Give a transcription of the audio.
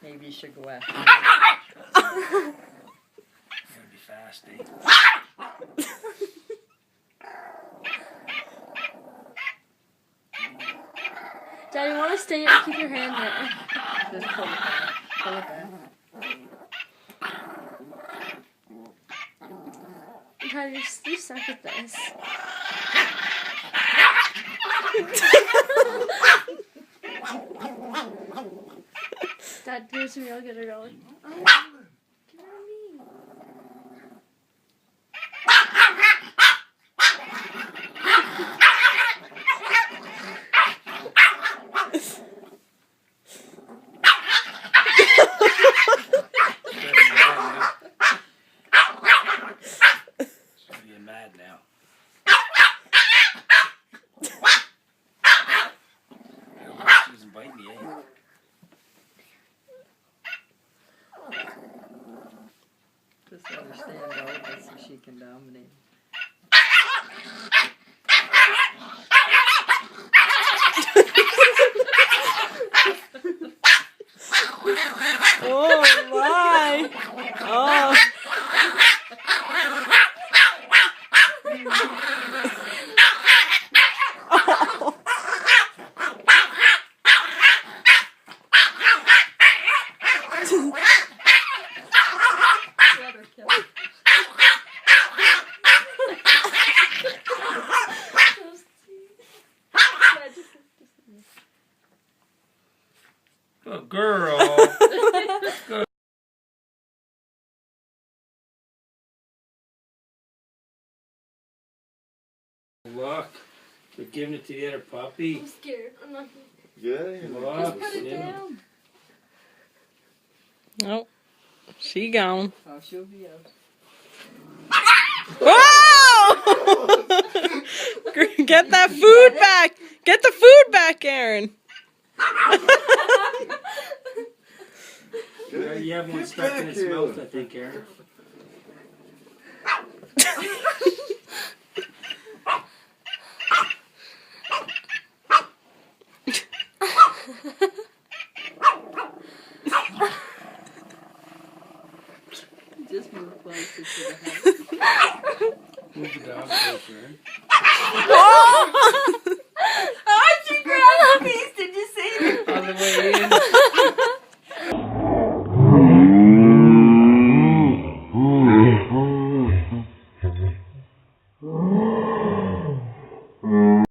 Maybe you should go after him. Gotta be fast, eh? Daddy, you want to stay and keep your hand there? Just pull it back. Pull it back. Daddy, you suck at this. Dad, give it to me. I'll get her going. Oh, give it to me. You're mad now. She doesn't bite me, eh? Just let her stand out so she can dominate. Oh my! Oh. Let her kill it. Good girl. Good. Look, they're giving it to the other puppy. I'm scared. I'm not. Yeah, Look, Put it yeah. down. Nope. She gone. Oh, she'll be out. Whoa! Get that food back! Get the food back, Aaron! You have one stuck in its mouth, I think, Aaron. Just move closer to the house. Move the dog closer, Aaron. Oh, she grabbed a piece. Did you see that? On the way in. Oh.